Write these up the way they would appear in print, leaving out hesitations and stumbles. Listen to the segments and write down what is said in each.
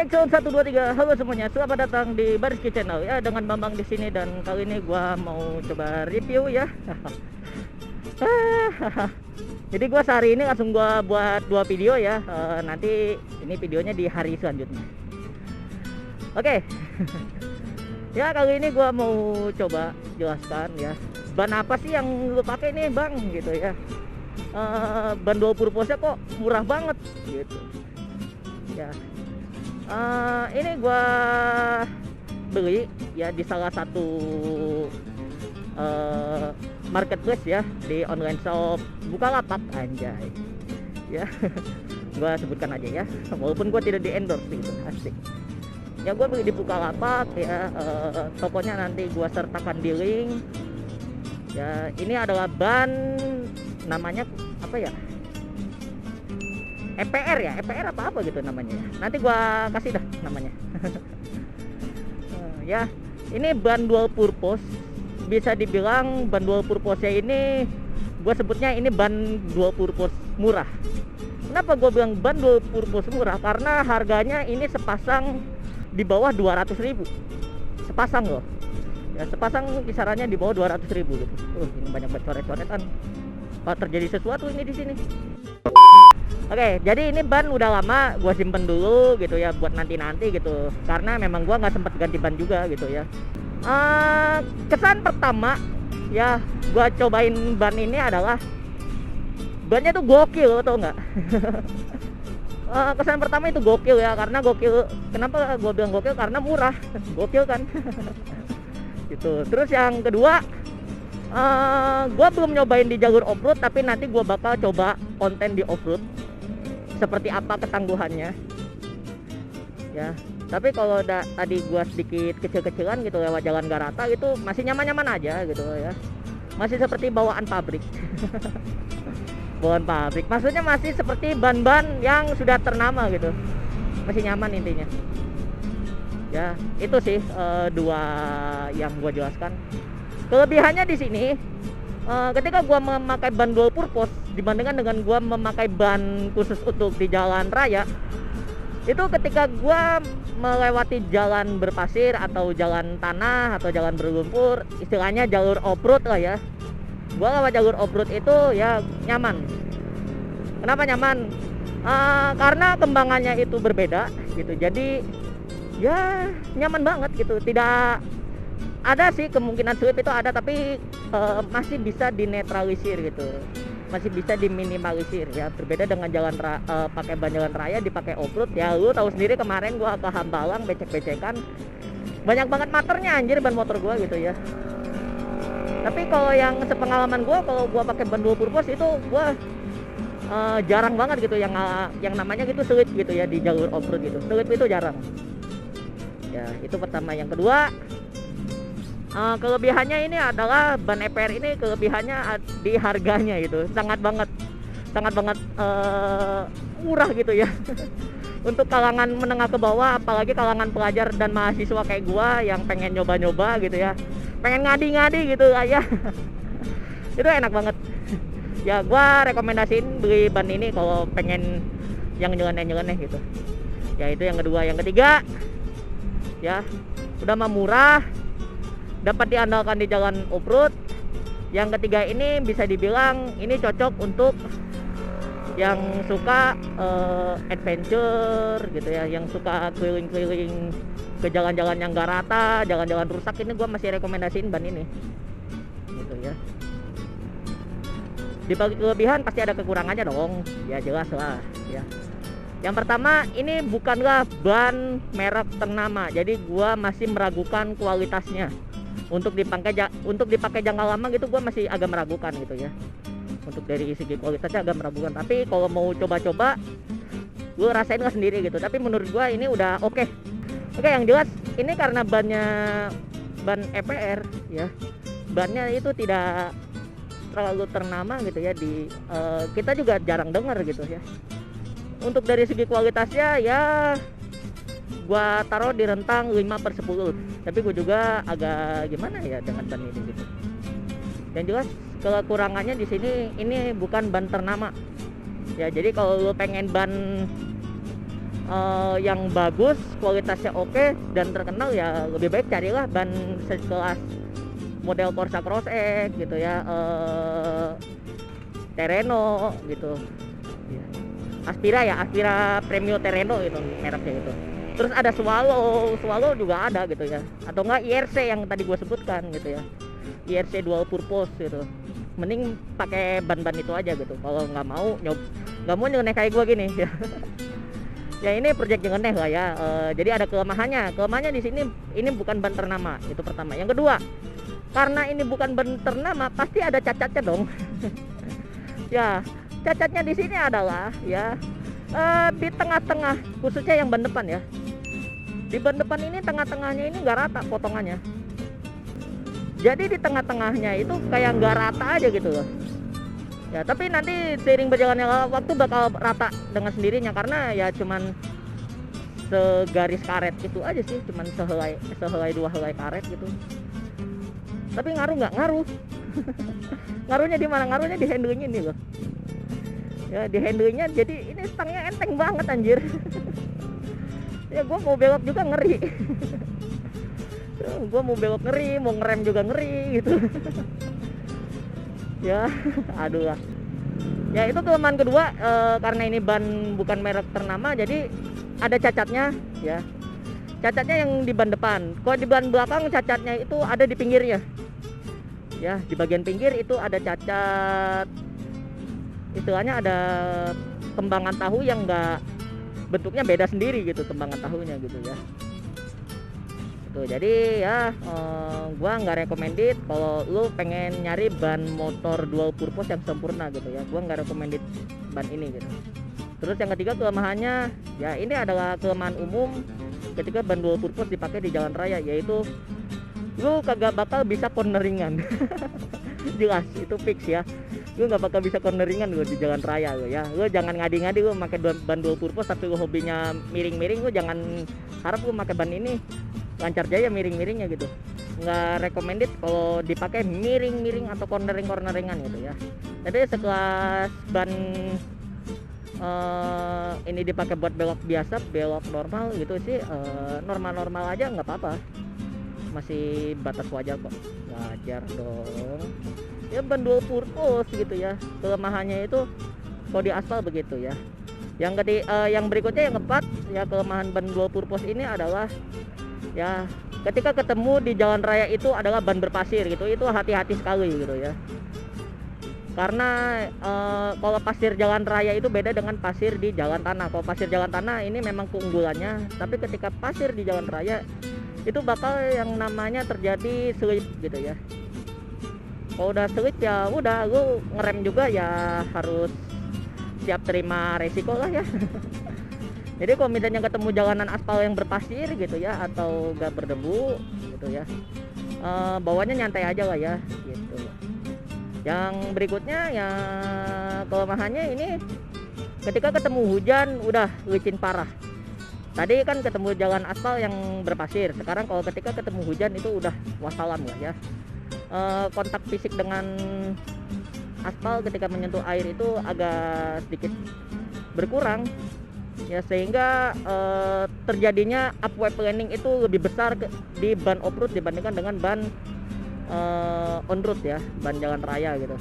Sound 1 2 3. Halo semuanya, selamat datang di Bariski Channel ya, dengan Bambang di sini, dan kali ini gua mau coba review ya. Jadi gua sehari ini langsung gua buat 2 video ya. Nanti ini videonya di hari selanjutnya. Oke. Ya, kali ini gua mau coba jelaskan ya, ban apa sih yang lu pakai nih, Bang, gitu ya. Ban dual purpose-nya kok murah banget gitu. Ya. Ini gua beli ya di salah satu marketplace ya, di online shop Bukalapak, anjay ya. Gua sebutkan aja ya, walaupun gua tidak di endorse gitu, asik ya. Gua beli di Bukalapak ya. Tokonya nanti gua sertakan di link ya. Ini adalah ban, namanya apa ya, EPR ya, EPR apa gitu namanya. Nanti gua kasih dah namanya. Ya, ini ban dual purpose. Bisa dibilang ban dual purpose ini, gua sebutnya ini ban dual purpose murah. Kenapa gua bilang ban dual purpose murah? Karena harganya ini sepasang di bawah 200.000. Sepasang loh. Ya, sepasang kisarannya di bawah 200.000 gitu. Ini banyak coret-coretan. Terjadi sesuatu ini di sini. Oke, jadi ini ban udah lama gua simpen dulu gitu ya, buat nanti-nanti gitu. Karena memang gua nggak sempet ganti ban juga gitu ya. Kesan pertama ya gua cobain ban ini adalah bannya tuh gokil, tau nggak? Kesan pertama itu gokil ya, karena gokil. Kenapa gua bilang gokil? Karena murah, gokil kan. Gitu. Terus yang kedua, gua belum nyobain di jalur off-road, tapi nanti gua bakal coba konten di off-road seperti apa ketangguhannya ya. Tapi kalau tadi gua sedikit kecil-kecilan gitu lewat jalan gak rata itu masih nyaman-nyaman aja gitu ya, masih seperti bawaan pabrik. Bawaan pabrik maksudnya masih seperti ban-ban yang sudah ternama gitu, masih nyaman intinya ya. Itu sih dua yang gua jelaskan. Kelebihannya di sini, ketika gua memakai ban dual purpose dibandingkan dengan gua memakai ban khusus untuk di jalan raya, itu ketika gua melewati jalan berpasir atau jalan tanah atau jalan berlumpur, istilahnya jalur off-road lah ya, gua lewat jalur off-road itu ya nyaman. Kenapa nyaman? Karena kembangannya itu berbeda gitu, jadi ya nyaman banget gitu. Tidak ada sih kemungkinan slip, itu ada, tapi masih bisa dinetralisir gitu, masih bisa diminimalisir ya. Berbeda dengan pakai ban jalan raya dipakai off-road ya. Lu tahu sendiri kemarin gua ke Hambalang becek-becekan, banyak banget maternya anjir ban motor gua gitu ya. Tapi kalau yang sepengalaman gua, kalau gua pakai ban dual purpose itu gua jarang banget gitu yang namanya gitu slip gitu ya di jalur off-road gitu. Slip itu jarang ya. Itu pertama. Yang kedua, kelebihannya ini adalah ban EPR ini, kelebihannya di harganya gitu, sangat banget murah gitu ya. Untuk kalangan menengah ke bawah, apalagi kalangan pelajar dan mahasiswa kayak gua yang pengen nyoba-nyoba gitu ya, pengen ngadi-ngadi gitu ya. Itu enak banget ya. Gua rekomendasiin beli ban ini kalau pengen yang nyeleneh-nyeleneh gitu ya. Itu yang kedua. Yang ketiga ya, udah mah murah, dapat diandalkan di jalan off-road. Yang ketiga ini bisa dibilang ini cocok untuk yang suka adventure gitu ya, yang suka keliling-keliling ke jalan-jalan yang gak rata, jalan-jalan rusak. Ini gua masih rekomendasiin ban ini gitu ya. Di balik kelebihan pasti ada kekurangannya dong ya, jelas lah ya. Yang pertama, ini bukanlah ban merek ternama, jadi gua masih meragukan kualitasnya. Untuk dipakai jangka lama gitu gua masih agak meragukan gitu ya. Untuk dari segi kualitasnya agak meragukan, tapi kalau mau coba-coba gua rasain lah sendiri gitu. Tapi menurut gua ini udah oke. Yang jelas ini karena bannya ban EPR ya, bannya itu tidak terlalu ternama gitu ya, kita juga jarang dengar gitu ya. Untuk dari segi kualitasnya ya gua taruh di rentang 5/10. Tapi gua juga agak gimana ya dengan ban ini gitu. Yang jelas kekurangannya di sini, ini bukan ban ternama ya. Jadi kalau lu pengen ban yang bagus, kualitasnya oke dan terkenal, ya lebih baik carilah ban sekelas model Corsa Cross X gitu ya, Terreno gitu ya. Aspira Premio Terreno itu mereknya itu. Terus ada Swallow juga ada gitu ya, atau enggak IRC yang tadi gue sebutkan gitu ya, IRC dual purpose gitu. Mending pakai ban-ban itu aja gitu kalau nggak mau nyeleneh kayak gue gini ya. Ya ini project nyeleneh lah ya. Jadi ada kelemahannya di sini, ini bukan ban ternama, itu pertama. Yang kedua, karena ini bukan ban ternama, pasti ada cacatnya dong. Ya, cacatnya di sini adalah ya di tengah-tengah, khususnya yang ban depan ya. Di ban depan ini tengah-tengahnya ini nggak rata potongannya. Jadi di tengah-tengahnya itu kayak nggak rata aja gitu loh. Ya tapi nanti seiring berjalannya waktu bakal rata dengan sendirinya, karena ya cuman segaris karet itu aja sih, cuman sehelai dua helai karet gitu. Tapi ngaruh nggak? Ngaruh. Ngaruhnya di mana? Ngaruhnya di handlingnya nih loh. Ya di handlingnya, jadi ini stangnya enteng banget anjir. Ya gue mau belok juga ngeri. Gue mau belok ngeri, mau ngerem juga ngeri gitu. Ya aduh lah. Ya itu kelemahan kedua, karena ini ban bukan merek ternama, jadi ada cacatnya ya. Cacatnya yang di ban depan. Kalau di ban belakang cacatnya itu ada di pinggirnya ya, di bagian pinggir itu ada cacat, istilahnya ada kembangan tahu yang enggak, bentuknya beda sendiri gitu kembangan tahunya gitu ya. Tuh, jadi ya gua nggak recommended kalau lu pengen nyari ban motor dual purpose yang sempurna gitu ya. Gua nggak recommended ban ini gitu. Terus yang ketiga kelemahannya, ya ini adalah kelemahan umum ketika ban dual purpose dipakai di jalan raya, yaitu lu kagak bakal bisa corneringan. Jelas itu fix ya, lu nggak bakal bisa corneringan lu di jalan raya lu ya. Lu jangan ngadi-ngadi lu pakai ban dual purpose tapi lu hobinya miring-miring, lu jangan harap lu pakai ban ini lancar jaya miring-miringnya gitu. Nggak recommended kalau dipakai miring-miring atau corneringan gitu ya. Jadi sekelas ban ini dipakai buat belok biasa, belok normal gitu sih, normal-normal aja nggak apa-apa, masih batas wajar kok, wajar dong ya. Ban dual purpose gitu ya, kelemahannya itu kalau di aspal begitu ya. Yang berikutnya yang keempat ya, kelemahan ban dual purpose ini adalah ya ketika ketemu di jalan raya itu adalah ban berpasir gitu, itu hati-hati sekali gitu ya. Karena kalau pasir jalan raya itu beda dengan pasir di jalan tanah. Kalau pasir jalan tanah ini memang keunggulannya, tapi ketika pasir di jalan raya itu bakal yang namanya terjadi slip gitu ya. Kalau udah slip ya udah, lu ngerem juga ya harus siap terima resiko lah ya. Jadi kalau misalnya ketemu jalanan aspal yang berpasir gitu ya, atau gak berdebu gitu ya, bawaannya nyantai aja lah ya gitu. Yang berikutnya ya kelemahannya ini ketika ketemu hujan udah licin parah. Tadi kan ketemu jalan aspal yang berpasir, sekarang kalau ketika ketemu hujan itu udah wassalam lah ya. Kontak fisik dengan aspal ketika menyentuh air itu agak sedikit berkurang ya, sehingga terjadinya upwave planning itu lebih besar di ban off-road dibandingkan dengan ban on-road ya, ban jalan raya gitu.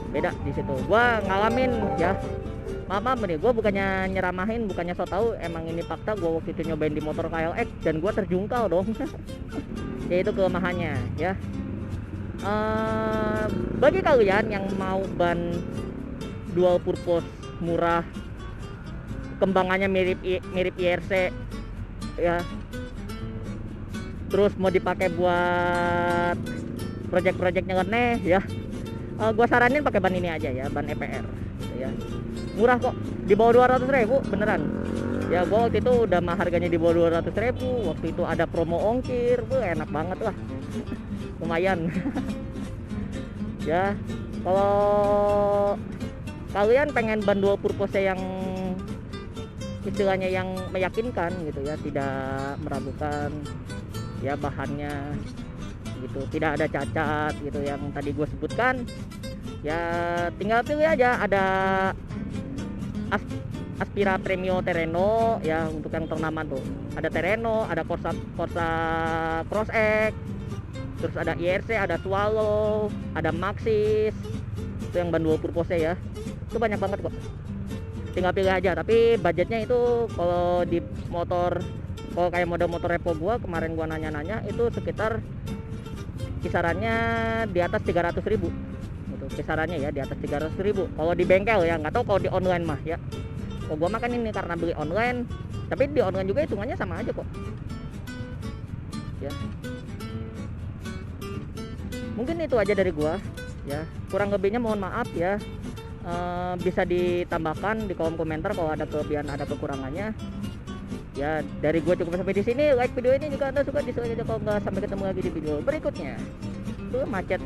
Beda di situ. Gua ngalamin ya. Maaf nih, gue bukannya nyeramahin, bukannya so tau, emang ini fakta. Gue waktu itu nyobain di motor KLX dan gue terjungkal dong. Ya itu kelemahannya ya. Bagi kalian yang mau ban dual purpose murah, kembangannya mirip IRC ya, terus mau dipakai buat project-project nyeleneh ya, gue saranin pakai ban ini aja ya, ban EPR gitu ya. Murah kok, di bawah 200.000 beneran ya. Gue waktu itu udah mah harganya di bawah 200.000. Waktu itu ada promo ongkir, enak banget lah. Lumayan. Ya kalau kalian pengen ban dual purpose yang istilahnya yang meyakinkan gitu ya, tidak meragukan ya bahannya gitu, tidak ada cacat gitu yang tadi gue sebutkan ya, tinggal pilih aja. Ada Aspira Premio Terreno ya, untuk yang ternama tuh. Ada Terreno, ada Corsa Cross X, terus ada IRC, ada Swallow, ada Maxxis. Itu yang ban 20 pose ya. Itu banyak banget kok. Tinggal pilih aja, tapi budgetnya itu kalau di motor, kalau kayak model motor repo gua kemarin gua nanya-nanya itu sekitar kisarannya di atas 300.000 gitu, kisarannya ya di atas 300.000 kalau di bengkel ya, nggak tahu kalau di online mah ya. Kalau gua makan ini karena beli online, tapi di online juga hitungannya sama aja kok ya. Mungkin itu aja dari gua ya, kurang lebihnya mohon maaf ya. Bisa ditambahkan di kolom komentar kalau ada kelebihan ada kekurangannya ya. Dari gua cukup sampai di sini. Like video ini jika anda suka, dislike aja kalau nggak. Sampai ketemu lagi di video berikutnya. Tuh macet.